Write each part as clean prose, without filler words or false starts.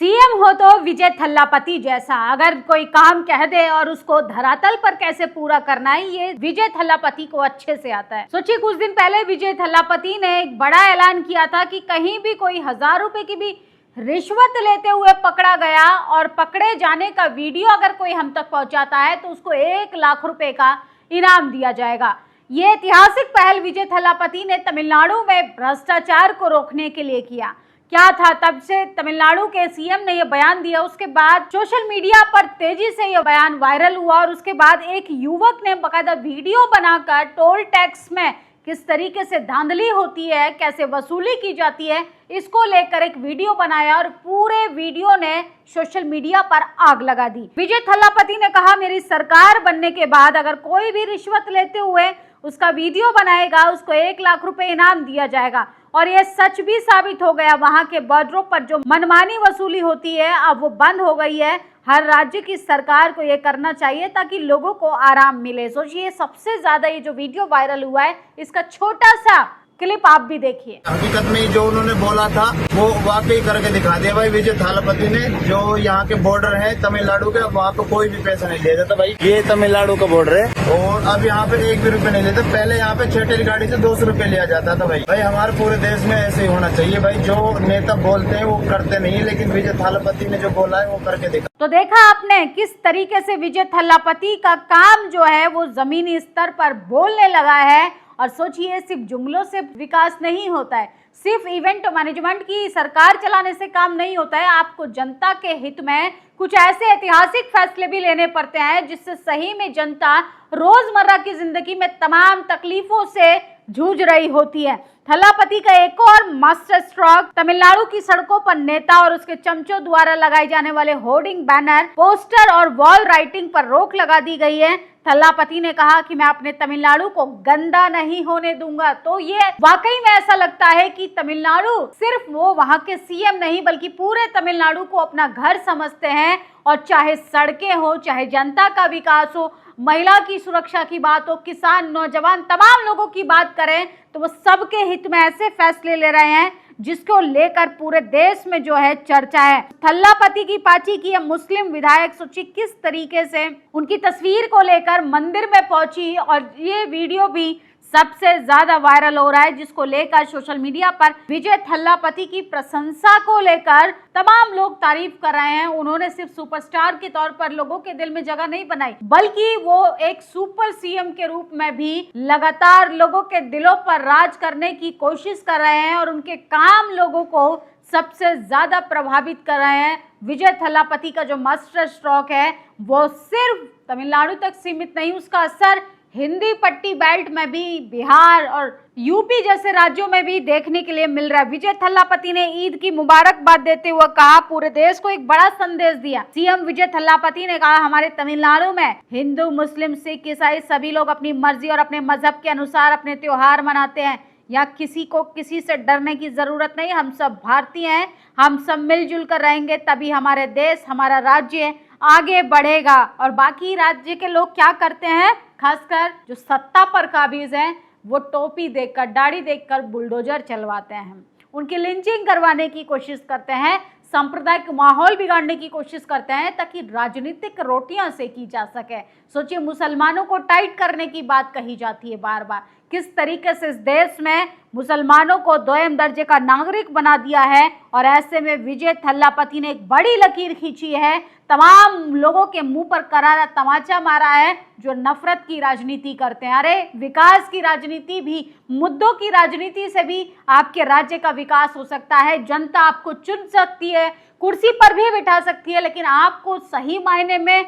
CM हो तो विजय थल्लापति जैसा, अगर कोई काम कह दे और उसको धरातल पर कैसे पूरा करना है, ये विजय थल्लापति को अच्छे से आता है। सोचिए, कुछ दिन पहले विजय थल्लापति ने एक बड़ा ऐलान किया था कि कहीं भी कोई 1000 रुपए की भी रिश्वत लेते हुए पकड़ा गया और पकड़े जाने का वीडियो अगर कोई हम तक पहुंचाता है तो उसको 1 लाख रुपए का इनाम दिया जाएगा। ये ऐतिहासिक पहल विजय थल्लापति ने तमिलनाडु में भ्रष्टाचार को रोकने के लिए किया। क्या था, तब से तमिलनाडु के सीएम ने यह बयान दिया, उसके बाद सोशल मीडिया पर तेजी से यह बयान वायरल हुआ और उसके बाद एक युवक ने बकायदा वीडियो बनाकर टोल टैक्स में किस तरीके से धांधली होती है, कैसे वसूली की जाती है, इसको लेकर एक वीडियो बनाया और पूरे वीडियो ने सोशल मीडिया पर आग लगा दी। विजय थल्लापति ने कहा, मेरी सरकार बनने के बाद अगर कोई भी रिश्वत लेते हुए उसका वीडियो बनाएगा उसको 1 लाख रुपए इनाम दिया जाएगा। और ये सच भी साबित हो गया। वहां के बॉर्डरों पर जो मनमानी वसूली होती है अब वो बंद हो गई है। हर राज्य की सरकार को ये करना चाहिए ताकि लोगों को आराम मिले। सोचिए, सबसे ज्यादा ये जो वीडियो वायरल हुआ है इसका छोटा सा क्लिप आप भी देखिए। हकीकत में जो उन्होंने बोला था वो वाकई करके दिखा दिया भाई विजय थल्लापति ने। जो यहाँ के बॉर्डर है तमिलनाडु के, वहाँ पे कोई भी पैसा नहीं लिया जाता भाई। ये तमिलनाडु का बॉर्डर है और अब यहाँ पे 1 भी रुपए नहीं लेते। पहले यहाँ पे छठेरी गाड़ी से 200 रुपए लिया जाता था भाई। हमारे पूरे देश में ऐसे ही होना चाहिए भाई। जो नेता बोलते हैं वो करते नहीं है, लेकिन विजय थल्लापति ने जो बोला है वो करके दिखा। तो देखा आपने किस तरीके से विजय थल्लापति का काम जो है वो जमीनी स्तर पर बोलने लगा है। और सोचिए, सिर्फ जुमलों से विकास नहीं होता है, सिर्फ इवेंट मैनेजमेंट की सरकार चलाने से काम नहीं होता है। आपको जनता के हित में कुछ ऐसे ऐतिहासिक फैसले भी लेने पड़ते हैं जिससे सही में जनता रोजमर्रा की जिंदगी में तमाम तकलीफों से जूझ रही होती है। थल्लापति का एक और मास्टर स्ट्रोक, तमिलनाडु की सड़कों पर नेता और उसके चमचों द्वारा लगाए जाने वाले होर्डिंग, बैनर, पोस्टर और वॉल राइटिंग पर रोक लगा दी गई है। थल्लापति ने कहा कि मैं अपने तमिलनाडु को गंदा नहीं होने दूंगा। तो ये वाकई में ऐसा लगता है कि तमिलनाडु सिर्फ वो वहां के सीएम नहीं बल्कि पूरे तमिलनाडु को अपना घर समझते हैं। और चाहे सड़कें हो, चाहे जनता का विकास हो, महिला की सुरक्षा की बात हो, किसान, नौजवान, तमाम लोगों की बात करें तो वो सबके हित में ऐसे फैसले ले रहे हैं जिसको लेकर पूरे देश में जो है चर्चा है। थल्लापति की पार्टी की मुस्लिम विधायक सोची किस तरीके से उनकी तस्वीर को लेकर मंदिर में पहुंची और ये वीडियो भी सबसे ज्यादा वायरल हो रहा है, जिसको लेकर सोशल मीडिया पर विजय थल्लापति की प्रशंसा को लेकर तमाम लोग तारीफ कर रहे हैं। उन्होंने सिर्फ सुपरस्टार के तौर पर लोगों के दिल में जगह नहीं बनाई, बल्कि वो एक सुपर सीएम के रूप में भी लगातार लोगों के दिलों पर राज करने की कोशिश कर रहे हैं और उनके काम लोगों को सबसे ज्यादा प्रभावित कर रहे हैं। विजय थल्लापति का जो मास्टर स्ट्रोक है वो सिर्फ तमिलनाडु तक सीमित नहीं, उसका असर हिंदी पट्टी बेल्ट में भी, बिहार और यूपी जैसे राज्यों में भी देखने के लिए मिल रहा है। विजय थल्लापति ने ईद की मुबारकबाद देते हुए कहा, पूरे देश को एक बड़ा संदेश दिया। सीएम विजय थल्लापति ने कहा, हमारे तमिलनाडु में हिंदू, मुस्लिम, सिख, ईसाई सभी लोग अपनी मर्जी और अपने मजहब के अनुसार अपने त्योहार मनाते हैं। यहाँ किसी को किसी से डरने की जरूरत नहीं। हम सब भारतीय हैं, हम सब मिलजुल कर रहेंगे, तभी हमारे देश, हमारा राज्य आगे बढ़ेगा। और बाकी राज्य के लोग क्या करते हैं, खासकर जो सत्ता पर काबिज हैं, वो टोपी देखकर, दाढ़ी देखकर बुलडोजर चलवाते हैं, उनकी लिंचिंग करवाने की कोशिश करते हैं, सांप्रदायिक माहौल बिगाड़ने की कोशिश करते हैं ताकि राजनीतिक रोटियां सेकी जा सके। सोचिए, मुसलमानों को टाइट करने की बात कही जाती है बार बार। किस तरीके से इस देश में मुसलमानों को 2म दर्जे का नागरिक बना दिया है। और ऐसे में विजय थल्लापति ने एक बड़ी लकीर खींची है, तमाम लोगों के मुंह पर करारा तमाचा मारा है जो नफरत की राजनीति करते हैं। अरे, विकास की राजनीति भी, मुद्दों की राजनीति से भी आपके राज्य का विकास हो सकता है। जनता आपको चुन सकती है, कुर्सी पर भी बिठा सकती है, लेकिन आपको सही मायने में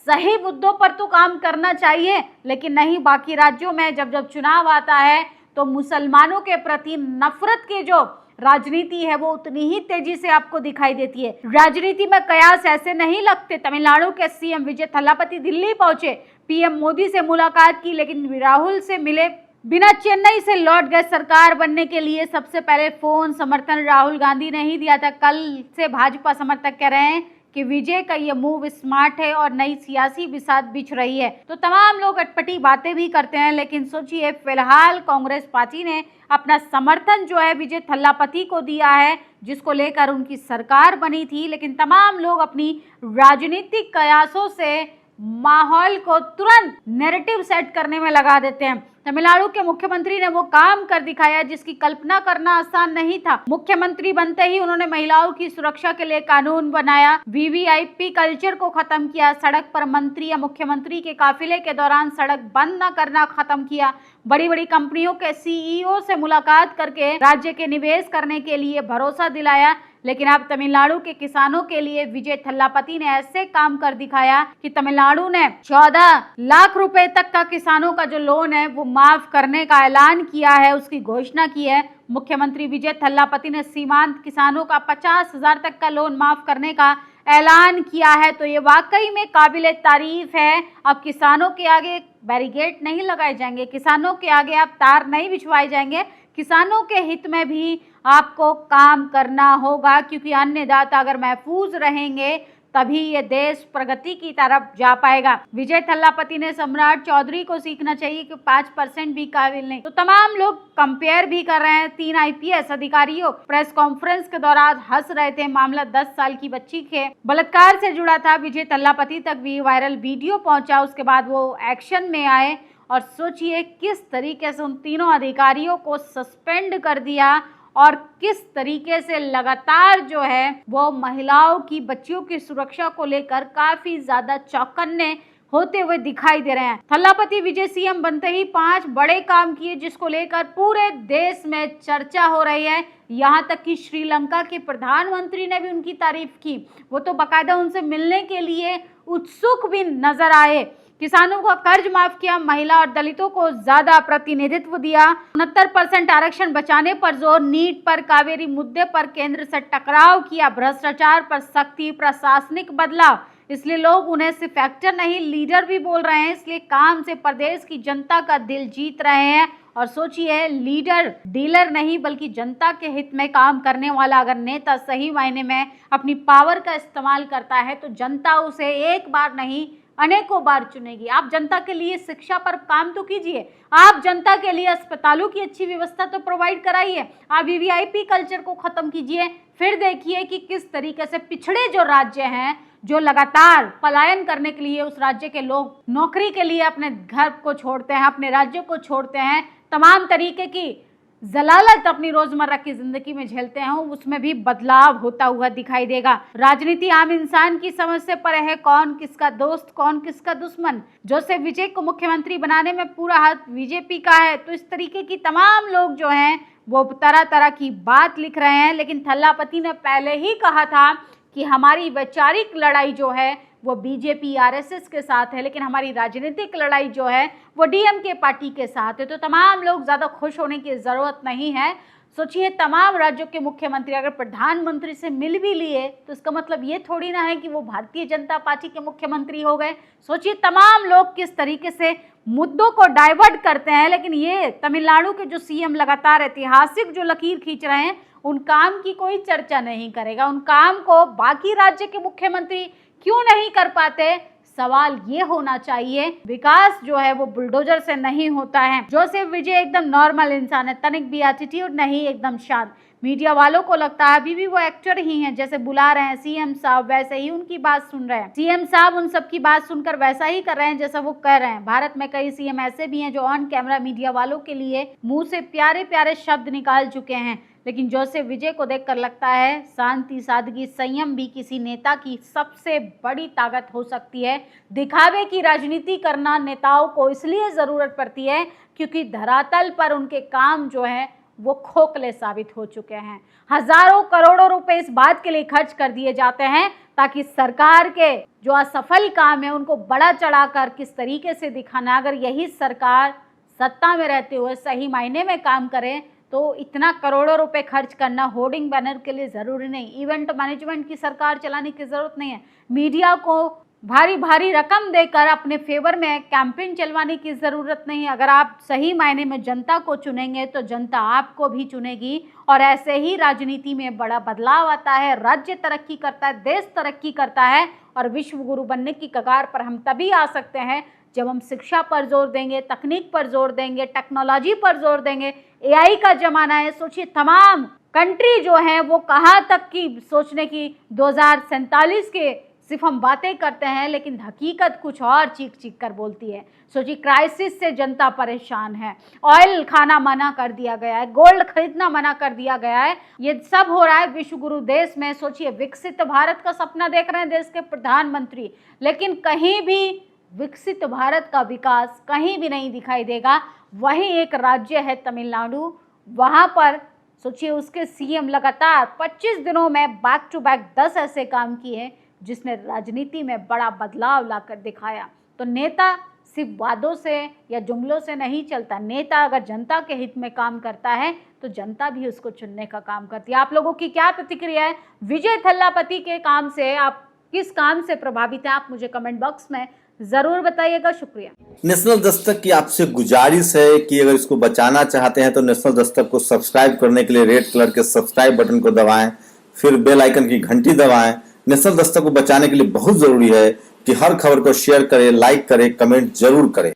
सही मुद्दों पर तो काम करना चाहिए। लेकिन नहीं, बाकी राज्यों में जब जब चुनाव आता है तो मुसलमानों के प्रति नफरत की जो राजनीति है वो उतनी ही तेजी से आपको दिखाई देती है। राजनीति में कयास ऐसे नहीं लगते। तमिलनाडु के सीएम विजय थल्लापति दिल्ली पहुंचे, पीएम मोदी से मुलाकात की, लेकिन राहुल से मिले बिना, चेन्नई से लौट गए। सरकार बनने के लिए सबसे पहले फोन समर्थन राहुल गांधी ने ही दिया था। कल से भाजपा समर्थक कह रहे हैं कि विजय का ये मूव स्मार्ट है और नई सियासी बिसात बिछ रही है। तो तमाम लोग अटपटी बातें भी करते हैं, लेकिन सोचिए फिलहाल कांग्रेस पार्टी ने अपना समर्थन जो है विजय थल्लापति को दिया है, जिसको लेकर उनकी सरकार बनी थी। लेकिन तमाम लोग अपनी राजनीतिक कयासों से माहौल को तुरंत नैरेटिव सेट करने में लगा देते हैं। तमिलनाडु के मुख्यमंत्री ने वो काम कर दिखाया जिसकी कल्पना करना आसान नहीं था। मुख्यमंत्री बनते ही उन्होंने महिलाओं की सुरक्षा के लिए कानून बनाया, वीवीआईपी कल्चर को खत्म किया, सड़क पर मंत्री या मुख्यमंत्री के काफिले के दौरान सड़क बंद न करना खत्म किया, बड़ी बड़ी कंपनियों के सीईओ से मुलाकात करके राज्य के निवेश करने के लिए भरोसा दिलाया। लेकिन अब तमिलनाडु के किसानों के लिए विजय थल्लापति ने ऐसे काम कर दिखाया कि तमिलनाडु ने 14 लाख रुपए तक का किसानों का जो लोन है वो माफ करने का ऐलान किया है, उसकी घोषणा की है। मुख्यमंत्री विजय थल्लापति ने सीमांत किसानों का 50,000 तक का लोन माफ करने का ऐलान किया है। तो ये वाकई में काबिले तारीफ है। अब किसानों के आगे बैरिकेड नहीं लगाए जाएंगे, किसानों के आगे अब तार नहीं बिछवाए जाएंगे, किसानों के हित में भी आपको काम करना होगा, क्योंकि अन्नदाता अगर महफूज रहेंगे तभी ये देश प्रगति की तरफ जा पाएगा। विजय थल्लापति ने सम्राट चौधरी को सीखना चाहिए कि 5% भी काबिल नहीं। तो तमाम लोग कंपेयर भी कर रहे हैं। 3 आईपीएस अधिकारियों प्रेस कॉन्फ्रेंस के दौरान हंस रहे थे। मामला 10 साल की बच्ची के बलात्कार से जुड़ा था। विजय थल्लापति तक भी वायरल वीडियो पहुंचा, उसके बाद वो एक्शन में आए और सोचिए किस तरीके से उन तीनों अधिकारियों को सस्पेंड कर दिया और किस तरीके से लगातार जो है वो महिलाओं की, बच्चियों की सुरक्षा को लेकर काफी ज्यादा चौकन्ने होते हुए दिखाई दे रहे हैं। थल्लापति विजय सीएम बनते ही 5 बड़े काम किए जिसको लेकर पूरे देश में चर्चा हो रही है। यहाँ तक कि श्रीलंका के प्रधानमंत्री ने भी उनकी तारीफ की, वो तो बाकायदा उनसे मिलने के लिए उत्सुक भी नजर आए। किसानों का कर्ज माफ किया, महिला और दलितों को ज्यादा प्रतिनिधित्व दिया, 69% आरक्षण बचाने पर जोर, नीट पर, कावेरी मुद्दे पर केंद्र से टकराव किया, भ्रष्टाचार पर सख्ती, प्रशासनिक बदलाव। इसलिए लोग उन्हें सिर्फ एक्टर नहीं लीडर भी बोल रहे हैं। इसलिए काम से प्रदेश की जनता का दिल जीत रहे हैं। और सोचिए लीडर डीलर नहीं बल्कि जनता के हित में काम करने वाला अगर नेता सही मायने में अपनी पावर का इस्तेमाल करता है तो जनता उसे एक बार नहीं अनेकों बार चुनेगी। आप जनता के लिए शिक्षा पर काम तो कीजिए, आप जनता के लिए अस्पतालों की अच्छी व्यवस्था तो प्रोवाइड कराइए, आप वीवीआईपी कल्चर को खत्म कीजिए। फिर देखिए कि किस तरीके से पिछड़े जो राज्य हैं, जो लगातार पलायन करने के लिए उस राज्य के लोग नौकरी के लिए अपने घर को छोड़ते हैं, अपने राज्य को छोड़ते हैं, तमाम तरीके की जलालत अपनी रोजमर्रा की जिंदगी में झेलते हैं, उसमें भी बदलाव होता हुआ दिखाई देगा। राजनीति आम इंसान की समझ से परे है, कौन किसका दोस्त कौन किसका दुश्मन। जोसेफ विजय को मुख्यमंत्री बनाने में पूरा हाथ बीजेपी का है। तो इस तरीके की तमाम लोग जो हैं वो तरह तरह की बात लिख रहे हैं। लेकिन थल्लापति ने पहले ही कहा था कि हमारी वैचारिक लड़ाई जो है वो बीजेपी आरएसएस के साथ है, लेकिन हमारी राजनीतिक लड़ाई जो है वो डीएमके पार्टी के साथ है। तो तमाम लोग ज़्यादा खुश होने की ज़रूरत नहीं है। सोचिए तमाम राज्यों के मुख्यमंत्री अगर प्रधानमंत्री से मिल भी लिए तो इसका मतलब ये थोड़ी ना है कि वो भारतीय जनता पार्टी के मुख्यमंत्री हो गए। सोचिए तमाम लोग किस तरीके से मुद्दों को डाइवर्ट करते हैं। लेकिन ये तमिलनाडु के जो सीएम लगातार ऐतिहासिक जो लकीर खींच रहे हैं उन काम की कोई चर्चा नहीं करेगा। उन काम को बाकी राज्य के मुख्यमंत्री क्यों नहीं कर पाते? सवाल ये होना चाहिए। विकास जो है वो बुलडोजर से नहीं होता है। जोसेफ विजय एकदम नॉर्मल इंसान है, तनिक भी एटीट्यूड नहीं, एकदम शांत। मीडिया वालों को लगता है अभी भी वो एक्टर ही हैं, जैसे बुला रहे हैं सीएम साहब वैसे ही उनकी बात सुन रहे हैं। सीएम साहब उन सबकी बात सुनकर वैसा ही कर रहे हैं जैसा वो कह रहे हैं। भारत में कई सीएम ऐसे भी हैं जो ऑन कैमरा मीडिया वालों के लिए मुंह से प्यारे प्यारे शब्द निकाल चुके हैं, लेकिन जोसेफ विजय को देखकर लगता है शांति, सादगी, संयम भी किसी नेता की सबसे बड़ी ताकत हो सकती है। दिखावे की राजनीति करना नेताओं को इसलिए जरूरत पड़ती है क्योंकि धरातल पर उनके काम जो है वो खोखले साबित हो चुके हैं। हजारों करोड़ों रुपए इस बात के लिए खर्च कर दिए जाते हैं ताकि सरकार के जो असफल काम है उनको बड़ा चढ़ाकर किस तरीके से दिखाना। अगर यही सरकार सत्ता में रहते हुए सही मायने में काम करे तो इतना करोड़ों रुपए खर्च करना होर्डिंग बैनर के लिए ज़रूरी नहीं। इवेंट मैनेजमेंट की सरकार चलाने की ज़रूरत नहीं है। मीडिया को भारी भारी रकम देकर अपने फेवर में कैंपेन चलवाने की जरूरत नहीं। अगर आप सही मायने में जनता को चुनेंगे तो जनता आपको भी चुनेगी, और ऐसे ही राजनीति में बड़ा बदलाव आता है, राज्य तरक्की करता है, देश तरक्की करता है, और विश्व गुरु बनने की कगार पर हम तभी आ सकते हैं जब हम शिक्षा पर जोर देंगे, तकनीक पर जोर देंगे, टेक्नोलॉजी पर जोर देंगे। एआई का जमाना है। सोचिए, तमाम कंट्री जो है वो कहाँ तक की सोचने की 2047 के सिर्फ हम बातें करते हैं, लेकिन हकीकत कुछ और चीख चीख कर बोलती है। सोचिए, क्राइसिस से जनता परेशान है, ऑयल खाना मना कर दिया गया है, गोल्ड खरीदना मना कर दिया गया है। ये सब हो रहा है विश्व गुरु देश में। सोचिए, विकसित भारत का सपना देख रहे हैं देश के प्रधानमंत्री, लेकिन कहीं भी विकसित भारत का विकास कहीं भी नहीं दिखाई देगा। वही एक राज्य है तमिलनाडु, वहां पर सोचिए उसके सीएम लगातार 25 दिनों में बैक टू बैक 10 ऐसे काम किए जिसने राजनीति में बड़ा बदलाव लाकर दिखाया। तो नेता सिर्फ वादों से या जुमलों से नहीं चलता। नेता अगर जनता के हित में काम करता है तो जनता भी उसको चुनने का काम करती है। आप लोगों की क्या प्रतिक्रिया है विजय थल्लापति के काम से? आप किस काम से प्रभावित हैं? आप मुझे कमेंट बॉक्स में जरूर बताइएगा। शुक्रिया। नेशनल दस्तक की आपसे गुजारिश है कि अगर इसको बचाना चाहते हैं तो नेशनल दस्तक को सब्सक्राइब करने के लिए रेड कलर के सब्सक्राइब बटन को दबाएं, फिर बेल आइकन की घंटी दबाएं। नेशनल दस्तक को बचाने के लिए बहुत जरूरी है कि हर खबर को शेयर करें, लाइक करें, कमेंट जरूर करें।